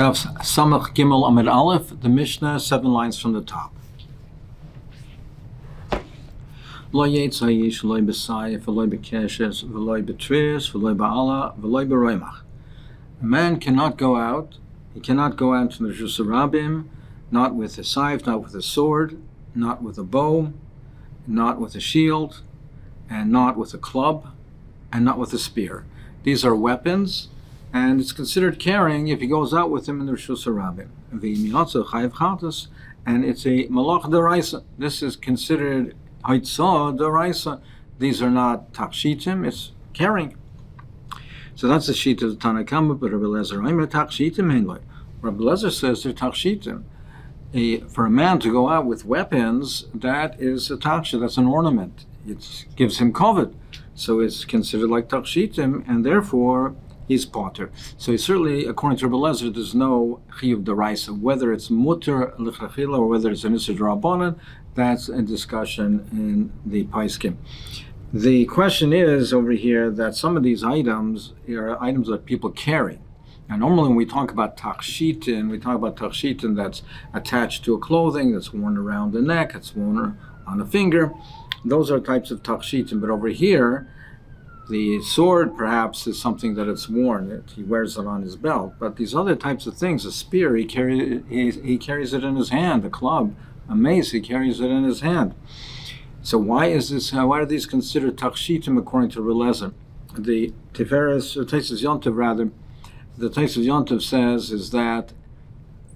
Daf Samach Gimel Amud Aleph, the Mishnah, 7 lines from the top. Lo yetzayish, v'lo b'sayif, v'lo b'keshes, v'lo b'tris, v'lo ba'ala, v'lo b'roimach. A man cannot go out. He cannot go out to the Dirshu Rabbim, not with a scythe, not with a sword, not with a bow, not with a shield, and not with a club, and not with a spear. These are weapons, and it's considered carrying if he goes out with them in the Dirshu Rabbim. And it's a malach deraisa. This is considered haitzah deraisa. These are not takshitim, it's carrying. So that's the sheet of the Tanakama, but Rabbi Lezer, I'm a takshitim henloi. Rabbi Lezer says they're takshitim. For a man to go out with weapons, that is a taksha, that's an ornament. It gives him kavod. So it's considered like takshitim, and therefore he's potter. So certainly, according to Rabbi Lezer, there's no chiyuv deraisa. Whether it's mutter l'chachila or whether it's an issur d'rabbanan, that's a discussion in the paiskim. The question is over here that some of these items are items that people carry. And normally when we talk about takshitin, we talk about takshitin that's attached to a clothing, that's worn around the neck, that's worn on a finger. Those are types of takshitin. But over here, the sword perhaps is something that it's worn. He wears it on his belt. But these other types of things, a spear, he carries it in his hand. A club, a mace, he carries it in his hand. So why are these considered takshitim according to Rabbi Lezer? The Taisus Yontiv the Taisus Yontiv says is that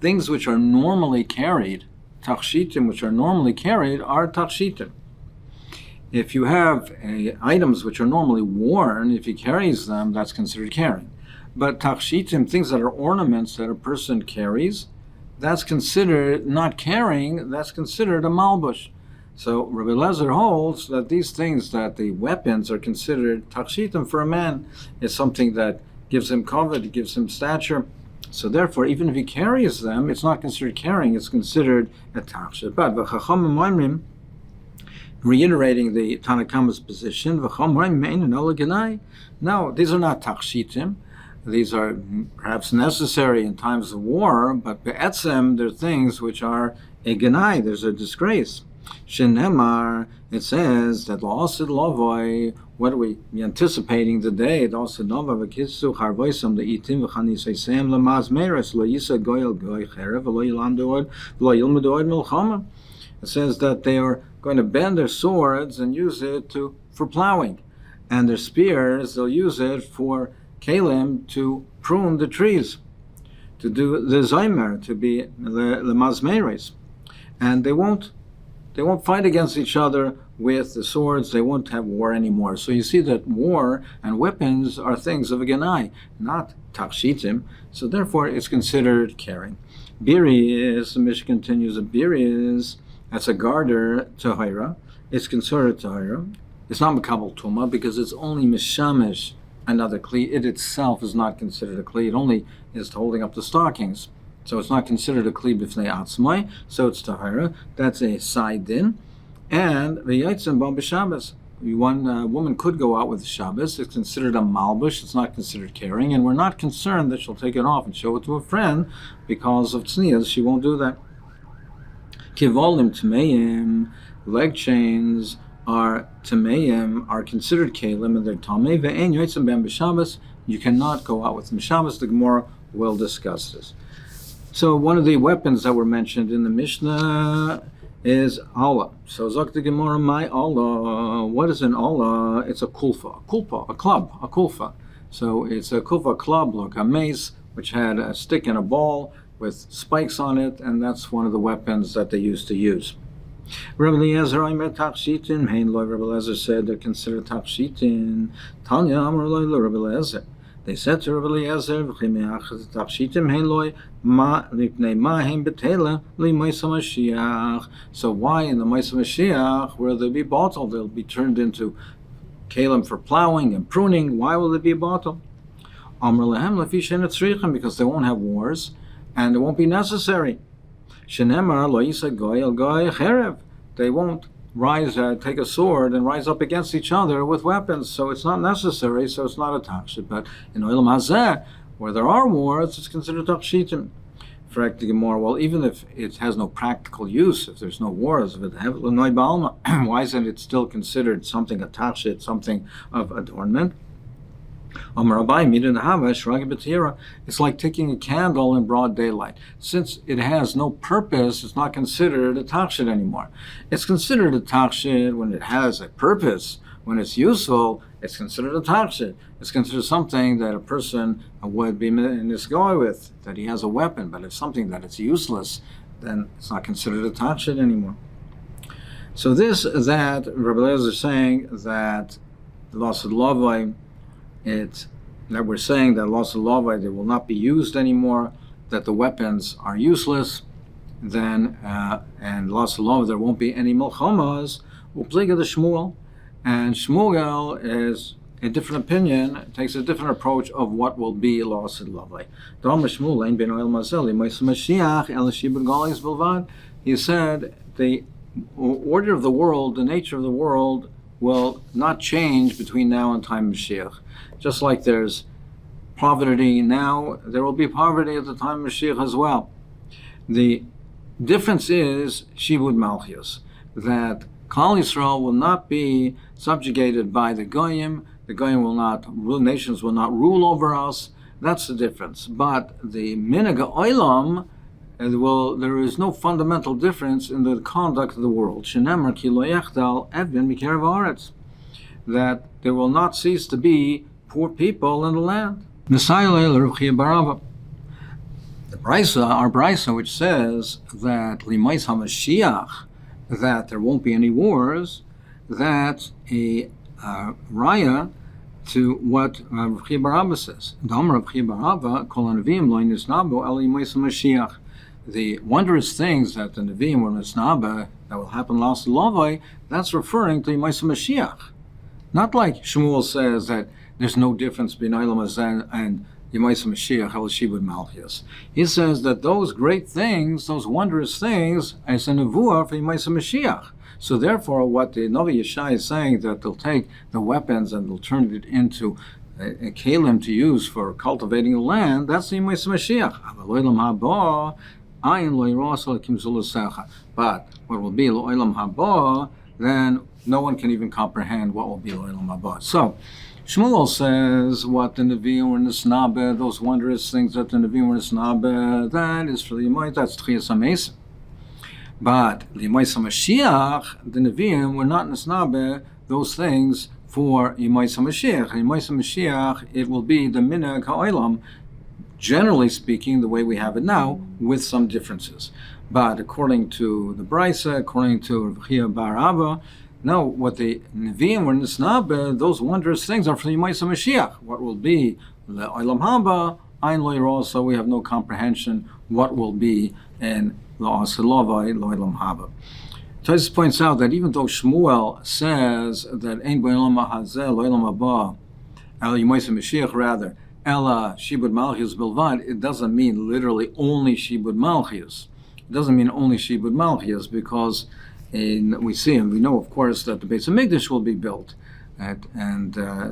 things which are normally carried, takshitim which are normally carried, are takshitim. If you have items which are normally worn, if he carries them, that's considered carrying. But takshitim, things that are ornaments that a person carries, that's considered not carrying, that's considered a malbush. So Rabbi Lezer holds that these things, that the weapons are considered takshitim for a man, is something that gives him kavod, it gives him stature. So therefore, even if he carries them, it's not considered carrying, it's considered a taksha. But v'chachamim oimrim, reiterating the Tanakama's position, no, these are not takshitim. These are perhaps necessary in times of war, but be'etzem, they're things which are a genai, there's a disgrace. Shenemar, it says that la'asid lavoi, what are we anticipating the day? La'asid lavoi v'kitzu charvoisam le'itim v'chanisayseim lemaz meres lo yisa goyel goy cherev v'lo yilamdu v'lo yilmedu od milchama. It says that they are going to bend their swords and use it for plowing, and their spears they'll use it for kalim, to prune the trees, to do the zaymer, to be the mazmeres, and they won't fight against each other with the swords. They won't have war anymore. So you see that war and weapons are things of a genai, not takshitim. So therefore, it's considered carrying. Biri is, the Mishnah continues, a biri is, that's a garter tahira. It's considered tahira. It's not makabel tuma because it's only mishamish another kli. It itself is not considered a kli. It only is holding up the stockings. So it's not considered a kli b'fnei atzmai. So it's tahira. That's a side din. And v'yaitzim bam b'Shabbos. One woman could go out with Shabbos. It's considered a malbush. It's not considered carrying, and we're not concerned that she'll take it off and show it to a friend because of tznias. She won't do that. Kivolim tameim, leg chains are tameim, are considered kalim, and they're tamei ve'en yotzim ben b'Shabbos. You cannot go out with them Shabbos. The Gemara will discuss this. So one of the weapons that were mentioned in the Mishnah is Allah. So Zok the Gemara, my Allah. What is an Allah? It's a kulfa, a club, a kulfa. So it's a kulfa club, like a mace, which had a stick and a ball with spikes on it, and that's one of the weapons that they used to use. Rabbi Eliezer, I met takshitin. Hein loy, Rabbi Eliezer said they're considered takshitin. Tanya amar loy lo, Rabbi Eliezer. They said to Rabbi Eliezer, takshitim hein loy ma lipnei ma hein betela li ma'isa Mashiach. So why in the ma'isa Mashiach, where they'll be bottled, they'll be turned into kalim for plowing and pruning? Why will they be bottled? Amar lehem lefi she'en tzrichem, because they won't have wars and it won't be necessary. Shenemar lo yisa goy el goy cherev. They won't take a sword and rise up against each other with weapons, so it's not necessary, so it's not a takshet. But in olam hazeh, where there are wars, it's considered takshitim. Correct the Gemara. Well, even if it has no practical use, if there's no wars, why isn't it still considered something a tachshit, something of adornment? It's like taking a candle in broad daylight. Since it has no purpose, it's not considered a tachshit anymore. It's considered a tachshit when it has a purpose. When it's useful, it's considered a tachshit. It's considered something that a person would be in this guy with, that he has a weapon. But if something that it's useless, then it's not considered a tachshit anymore. So that Rabbi Eliezer is saying that loss of lavai, that we're saying that loss of lavai, they will not be used anymore, that the weapons are useless, then and loss of lavai, there won't be any milchamas. We'll play the Shmuel. And Shmuel is a different opinion, takes a different approach of what will be lost in lavai. He said the order of the world, the nature of the world, will not change between now and time of Mashiach. Just like there's poverty now, there will be poverty at the time of Mashiach as well. The difference is Shibud Malchus, that Klal Yisrael will not be subjugated by the Goyim. The Goyim will not rule, nations will not rule over us. That's the difference. But the Minhag Olam, there is no fundamental difference in the conduct of the world. Shenemar ki lo yechdal evin mikerav haaretz, that there will not cease to be poor people in the land. The Brisa, our Brisa, which says that Limais HaMashiach, that there won't be any wars, that's a raya to what Rav Chia bar Abba says. The wondrous things that the Nevi'im were nisnaba, that will happen last lavai, that's referring to Yemais Mashiach. Not like Shmuel says that there's no difference between Olam Hazeh and Yemais Mashiach, El Shibud Malchus. He says that those great things, those wondrous things, is a nevuah for Yemais Mashiach. So therefore, what the Navi Yeshai is saying, that they'll take the weapons and they'll turn it into a kalim to use for cultivating the land, that's the Yemais Mashiach. But what will be L'olam haba, then no one can even comprehend what will be L'olam haba. So Shmuel says what the Nevi'im were nisnabe, those wondrous things that the Nevi'im were nisnabe, that is for the Yemais, that's Tchias HaMesim. But the Yemais HaMashiach, the Nevi'im were not nisnabe those things for Yemais HaMashiach. Yemais HaMashiach, it will be the Minhag HaOlam, generally speaking, the way we have it now, with some differences. But according to the Brisa, according to Rav Chia bar Abba, no, what the Nevi'im were nisnabe, those wondrous things are for the Yemais HaMashiach. What will be the Olam Haba, Ein Lo Yirah, so we have no comprehension what will be in La'as Lavai, L'Olam Haba. Tosfos points out that even though Shmuel says that Ein B'Olam Hazeh, L'Olam Haba, El Yemais HaMashiach rather, Ella Shibud Malchus Bilvad, it doesn't mean literally only Shibud Malchus. It doesn't mean only Shibud Malchus, because we see and we know, of course, that the Beis HaMikdash will be built,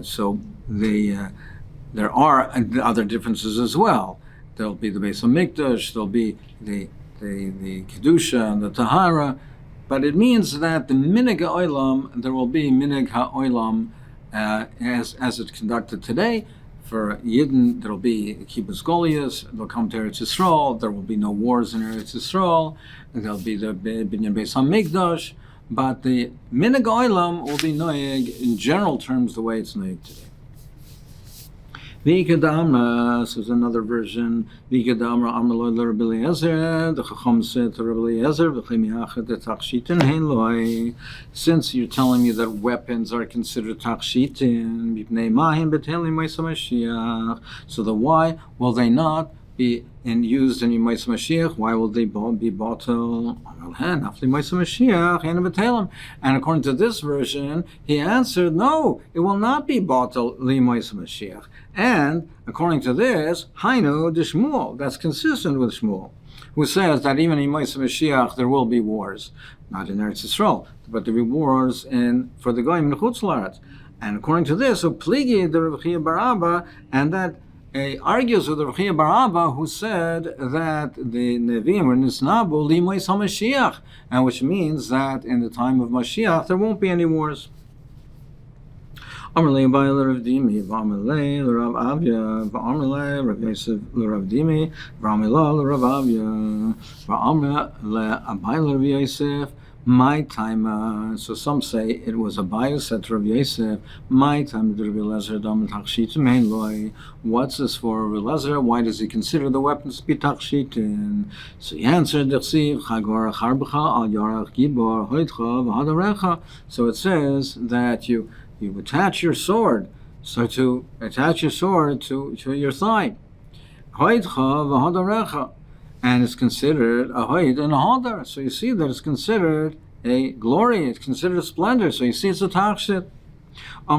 so there are other differences as well. There'll be the Beis HaMikdash, there'll be the Kedusha and the Tahara, but it means that the Minhag HaOlam, there will be Minhag HaOlam as it's conducted today. For Yidden, there will be Kibbutz Goliath, they'll come to Eretz Yisrael, there will be no wars in Eretz Yisrael, there'll be the Binyan Beis HaMikdash, but the Minhag HaOlam will be noeg in general terms the way it's noeg today. V'ikadamra, so there's another version, V'ikadamra Amaloi Rabbi Eliezer, the Chacham said to Rabbi Eliezer, V'chimiachet Tachshitin Hein Loi, since you're telling me that weapons are considered Tachshitin, Mipnei Mahim B'Teli Yemais HaMashiach, so the why will they not be used in Yemais HaMashiach? Why will they be bottled? And according to this version, he answered, no, it will not be bottled Yemais HaMashiach. And according to this, Hainu de Shmuel, that's consistent with Shmuel, who says that even in Yemais HaMashiach there will be wars, not in Eretz Yisrael, but there will be wars for the Goyim in Chutz La'aretz. And according to this, so Pligi the Rav Chia bar Abba, and that argues with Rav Chia bar Abba, who said that the Nevi'im were nisnabu limois HaMashiach, and which means that in the time of Mashiach there won't be any wars. Amrlei Baal Rav Dimi, V'Amrlei Rav Avya, V'Amrlei Rav Yosef Rav Dimi, V'Amrlei Rav Avya, V'Amrlei Baal Rav Yosef. My time, so some say it was a bias at Rav Yosef. My time, what's this for Rav Elazar? Why does he consider the weapons to be tachshitin? So he answered, so it says that you attach your sword. So to attach your sword to your thigh. And it's considered a hoid and a hodar. So you see that it's considered a glory, it's considered a splendor. So you see it's a tachshit. The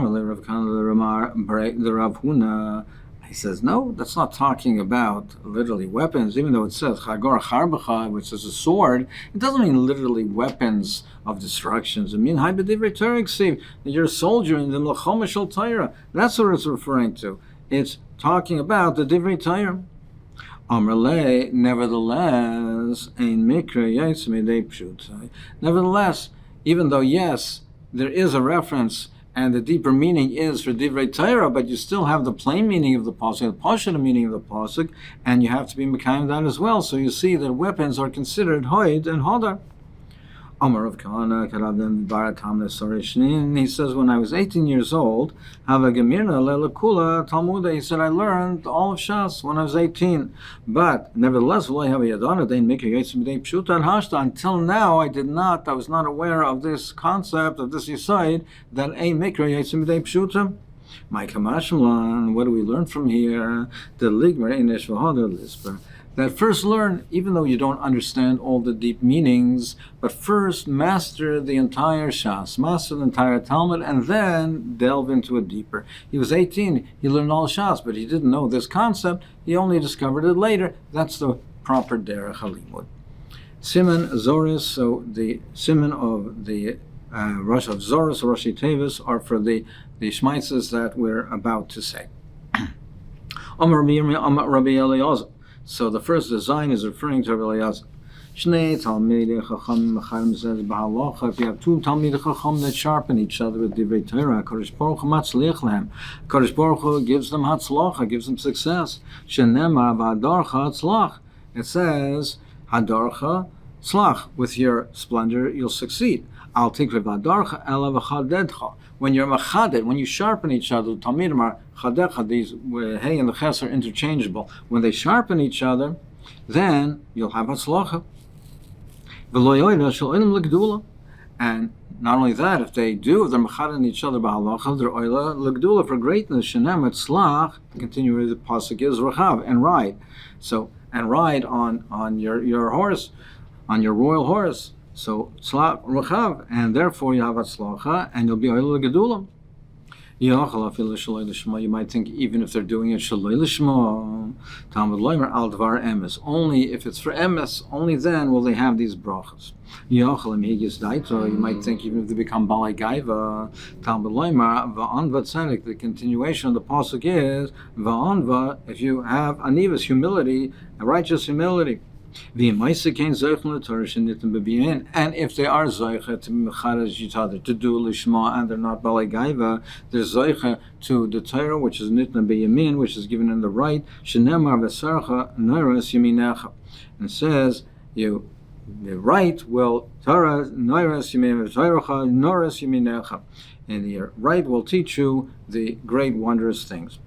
Rav Huna, he says, no, that's not talking about literally weapons, even though it says chagor charbacha, which is a sword. It doesn't mean literally weapons of destructions. It means that you're a soldier in the Melchoma Shel Torah. That's what it's referring to. It's talking about the divrei Torah. Amrlei, nevertheless, ein mikra yaitz midei pshutai. Nevertheless, even though yes, there is a reference and the deeper meaning is for divrei Torah, but you still have the plain meaning of the pasuk, the pashut meaning of the pasuk, and you have to be mekayim that as well. So you see that weapons are considered hoid and hodar. Amar of Kahana, Karavim Baratam Nesorishnin. He says, when I was 18 years old, Hava Gemirna Lelakula Talmud, he said, I learned all of Shas when I was 18. But nevertheless, until now, I was not aware of this concept, of this Yisayid, that a Mikra Yetzim B'dei Pshuta. My Kamashimlan, what do we learn from here? The Ligmer Inish V'Hodar Lisper. That first learn, even though you don't understand all the deep meanings, but first master the entire Shas, master the entire Talmud, and then delve into it deeper. He was 18, he learned all Shas, but he didn't know this concept, he only discovered it later. That's the proper derech halimud. Siman Zoris, so the Siman of the Rosh of Zoris, Roshi Tevis, are for the Shmaitzes that we're about to say. Amar Rabbi Eliezer. So the first design is referring to Rabbi Eliezer. Shnei Talmidei Chacham Mechayim says b'halacha. If you have two Talmidei Chacham that sharpen each other with divrei Torah, Kadosh Baruch Hu matzliach lehem. Kadosh Baruch Hu gives them hatzlacha, gives them success. Shenemar v'hadarcha hatzlach. It says hadarcha tzlach. With your splendor, you'll succeed. Al tikre v'hadarcha ela v'chadedcha. When you're machadet, when you sharpen each other, Talmidim are chadecha, these hey and the ches are interchangeable. When they sharpen each other, then you'll have hatzlacha. And not only that, if they're machadet each other b'halacha, they're oila l'gdula for greatness. Shenem etzlach, the continuing the pasuk is rachav, and ride. So, and ride on your horse, on your royal horse. So tzlach rachav, and therefore you have hatzlacha, and you'll be oil gedulam. You might think even if they're doing it shaloi lishma, Talmud Leimer al dvar emes. Only if it's for emes, only then will they have these brachas. You might think even if they become balei gaiva, Talmud Leimer va'anva tzedek. The continuation of the pasuk is va'anva. If you have anivas, humility, a righteous humility. And if they are zoicha to mecharaj each other, to do lishma, and they're not balei gaiva, they're zoicha to the Torah, which is nitna beyamin, which is given in the right. Shenemar v'sarcha noiras yaminecha, and says the right will Torah noiras yaminecha, and the right will teach you the great wondrous things.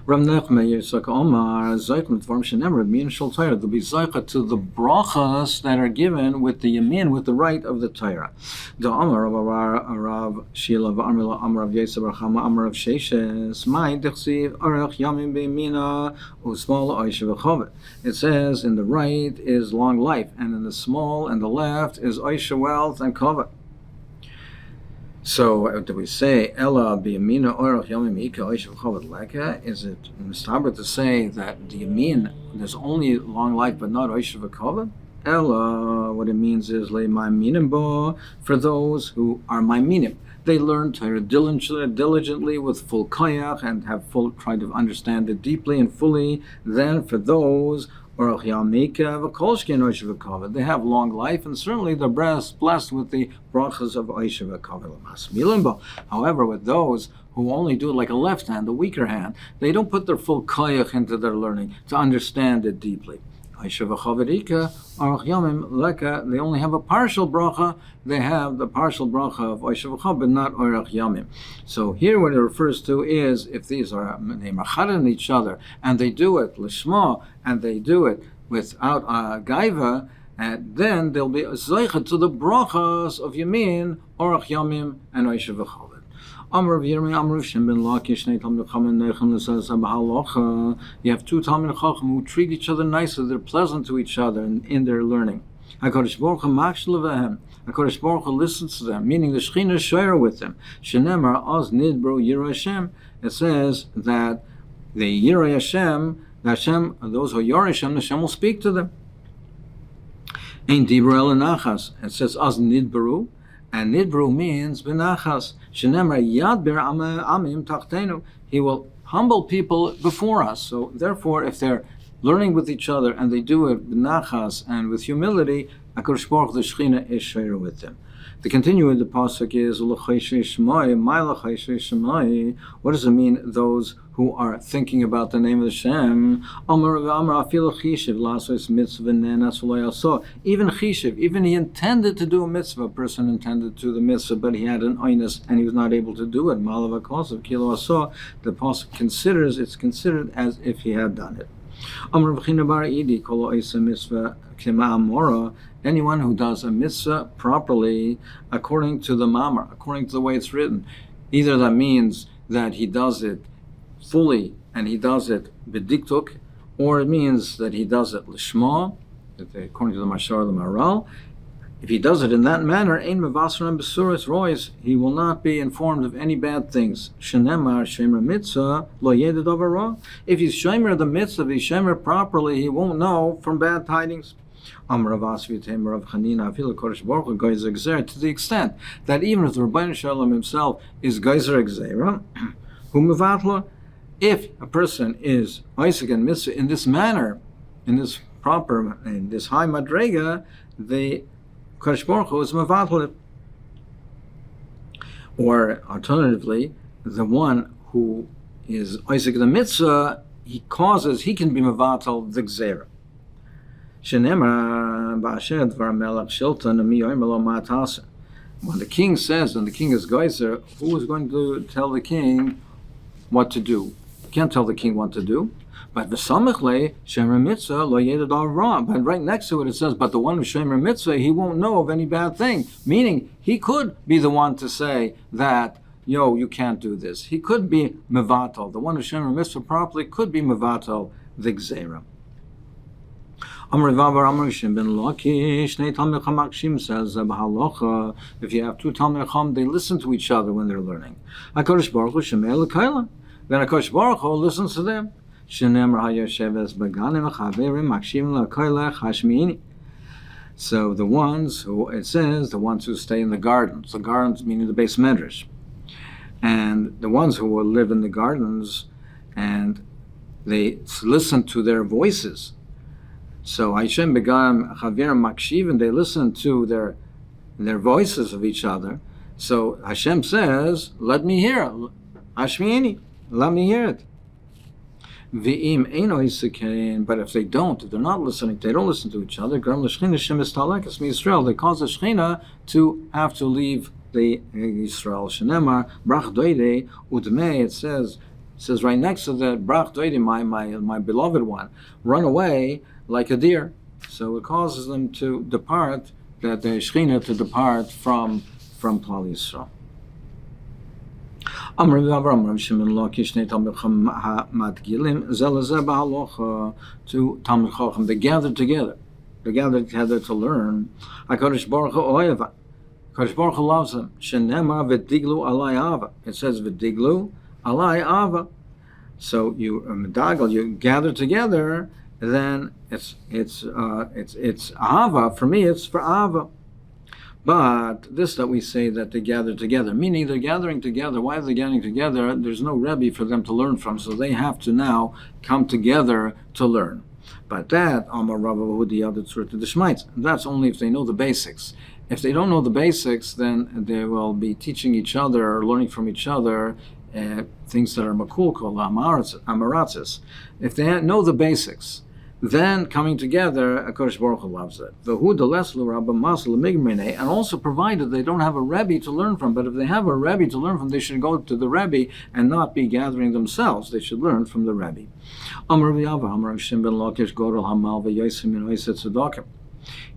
Rav Nachman Yitzchak Omar Zaykum Tvarm Shenemar Min Shel Torah. There'll be zaycha to the brachas that are given with the yamin, with the right of the Torah. The Omar Rav Shila V'Amrila Amar Rav Yosef Rachama Amar Rav Sheshes Mai Dechsiv Arach Yamim Be'Mina Usmal Oisha V'Chovet. It says in the right is long life, and in the small and the left is Oisha wealth and Chovet. So, do we say Ella b'yamina orach yamim ika oishav chavod leka? Is it mistaber to say that the yamin there's only long life but not oishav chavod? Ella, what it means is le my minim bo, for those who are my minim. They learn Torah diligently with full koyach and have try to understand it deeply and fully. Then for those they have long life, and certainly they're blessed with the brachas of Oishav HaKavod. However, with those who only do it like a left hand, a weaker hand, they don't put their full koyach into their learning to understand it deeply. They only have a partial bracha. They have the partial bracha of Oishav HaKavod, but not Orach Yamim. So here what it refers to is if these are they machad in each other and they do it lishma and they do it without gaiva, and then they'll be zeicha to the brachas of Yamin, Orach Yamim, and Oishav HaKavod. You have two Talmid Chacham who treat each other nicely. They're pleasant to each other in their learning. HaKadosh Baruch Hu listens to them, meaning the Shekhinah share with them. Shenemar oz nidbro yirah Hashem. It says that the yirah Hashem, Hashem, those who are yirah Hashem, Hashem will speak to them. Ein dibro el nachas. It says oz nidbro. And nidbru means benachas. Shenemar yadbir amim tachtenu. He will humble people before us. So therefore, if they're learning with each other and they do it benachas and with humility, HaKadosh Baruch Hu, the Shekhinah is shared with them. The continuing the pasuk is what does it mean? Those who are thinking about the name of Hashem. Even chishiv, even he intended to do a mitzvah. A person intended to do the mitzvah, but he had an oinus and he was not able to do it. The pasuk considers it's considered as if he had done it. Anyone who does a mitzvah properly, according to the mamar, according to the way it's written, either that means that he does it fully and he does it b'diktuk, or it means that he does it lishma, according to the mashar, the maral. If he does it in that manner, ein mevasran b'suras rois, he will not be informed of any bad things. Shenemar shemer mitzvah lo yedid over. If he's shemer the mitzvah, if he's shemer properly, he won't know from bad tidings. To the extent that even if the Rebbeinu Shalom himself is geyser exera, if a person is Isaac and Mitzvah in this manner, in this proper, in this high madrega, the Kodesh Baruch Hu is mevatl. Or alternatively, the one who is Isaac the Mitzvah, he can be mevatl the gzera. When the king says, and the king is geyser, who is going to tell the king what to do? You can't tell the king what to do. But the samichle shemer mitzvah lo yedid al ra. But right next to it says, but the one who's shemer mitzvah, he won't know of any bad thing. Meaning, he could be the one to say that, you can't do this. He could be mevatel. The one who's shemer mitzvah properly could be mevatel the gzera. Amr Amrishim ben Lakish, Talmid Chacham says, if you have two Talmid Chacham, they listen to each other when they're learning. HaKadosh Baruch Hu Shemei L'Kaila. Then HaKadosh Baruch Hu listens to them. So the ones who, it says, the ones who stay in the gardens meaning the base medrash, and the ones who will live in the gardens, and they listen to their voices. So Hashem began Chavirim Makshivim, they listen to their voices of each other. So Hashem says, let me hear it. Hashmiini, let me hear it. V'im eino hisikein, but if they're not listening, they don't listen to each other, they cause the Shekhinah to have to leave the Yisrael. Shenemar, brach doide udmei, it says right next to that, brach doide, my beloved one, run away like a deer. So it causes them to depart, that the Shekhinah to depart from Klal Yisrael. Amr Avram Shimon Lakish Talmid Chacham Matgilim Zelazeh Ba'alocha. Two Talmid Chacham, they gathered together to learn. HaKadosh Baruch Hu Oeva. HaKadosh Baruch Hu loves them. Shenemar v'diglu alai ava. It says v'diglu alai ava. So you gather together, then it's ahava. For me, it's for ahava. But this that we say that they gather together, meaning they're gathering together. Why are they gathering together? There's no Rebbe for them to learn from, so they have to now come together to learn. But that, that's only if they know the basics. If they don't know the basics, then they will be teaching each other or learning from each other things that are makul called amaratzis. If they know the basics, then coming together, HaKadosh Baruch Hu loves it. And also provided they don't have a Rebbe to learn from, but if they have a Rebbe to learn from, they should go to the Rebbe and not be gathering themselves. They should learn from the Rebbe.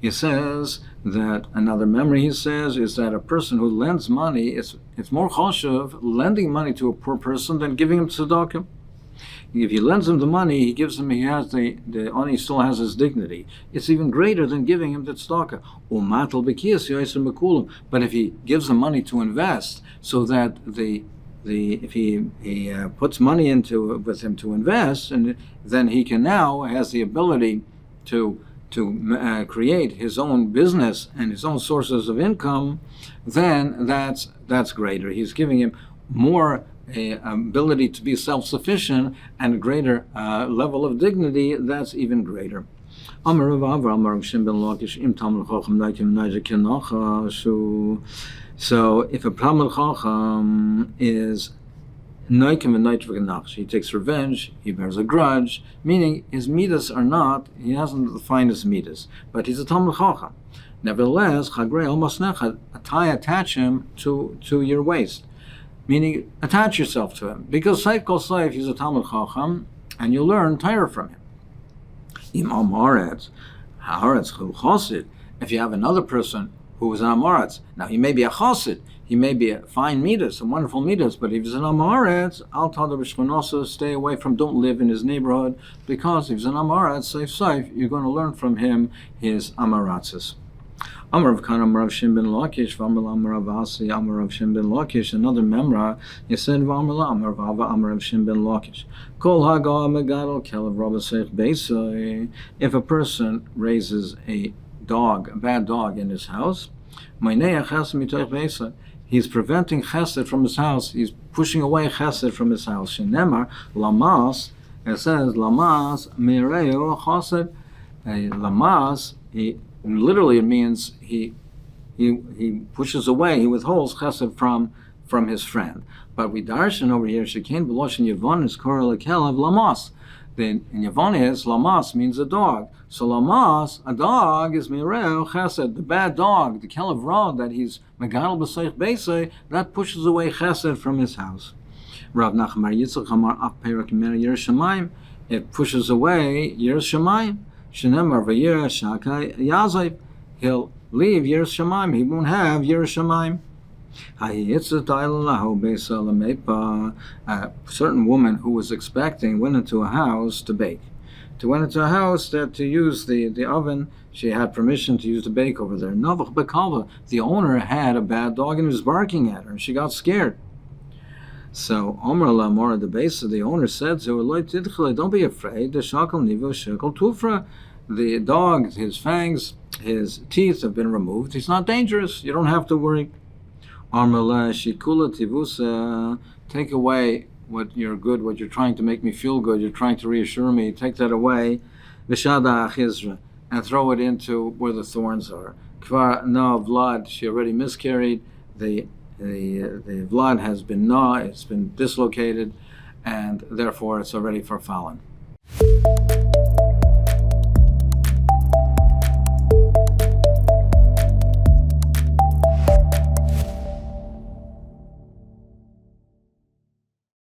He says that another memory, he says, is that a person who lends money, it's more choshev lending money to a poor person than giving him tzedakah. If he lends him the money, he gives him, he has he still has his dignity. It's even greater than giving him the tzedakah. But if he gives him money to invest, so that if he puts money with him to invest, and then he can now has the ability to create his own business and his own sources of income, then that's greater. He's giving him more ability to be self-sufficient and a greater level of dignity. That's even greater. So if a Talmid Chacham is he takes revenge, he bears a grudge, meaning his midas are not, he hasn't the finest midas, but he's a Talmid Chacham. Nevertheless, attach him to your waist, meaning attach yourself to him, because Saif Kol Saif, he's a Talmid Chacham, and you learn Torah from him. If you have another person who is an Amoretz, now he may be a Chassid, he may be a fine midas, a wonderful midas, but if he's an Amoretz, Al Tada B'Shchonosa, stay away from, don't live in his neighborhood, because if he's an Amoretz, Saif, you're going to learn from him his Amoratzes. Amar Rav Kana, Amar Rav Shem ben Lakish, Amar Rav Asi, Amar Rav Shem ben Lakish, another memra, he said, Amar Rav Ava, Amar Rav Shem ben Lakish. Kol Haga Megadol Kelev Rav Seich Beisai. If a person raises a bad dog in his house, he's preventing chesed from his house. He's pushing away chesed from his house. Shenemar lamas. It says lamas mireu chesed. Lamas. Literally, it means he pushes away. He withholds chesed from his friend. But we darshan over here. Shekain b'loshen Yavon is korel lekelev lamas. Then in Yavon is lamas means a dog. So lamas, a dog, is mireu chesed. The bad dog, the kelev rod that he's megadol b'seich beisei, that pushes away chesed from his house. Rav Nachman Yitzchak Amar Af Perak Mer Yiras Shamayim. It pushes away Yiras Shamayim. Shenemar v'yirah shaka yazayv. He'll leave Yiras Shamayim. He won't have Yiras Shamayim. A certain woman who was expecting went into a house to bake. To use the oven, she had permission to use the bake over there. The owner had a bad dog and was barking at her, and she got scared. So Omer la Mora the base of the owner said to her, don't be afraid. The shakal nivo shakal tufra. The dog, his fangs, his teeth have been removed. He's not dangerous. You don't have to worry. Take away what you're trying to make me feel good, you're trying to reassure me, take that away, and throw it into where the thorns are. Kvar na vlad, she already miscarried, the vlad has been it's been dislocated, and therefore it's already for fallen.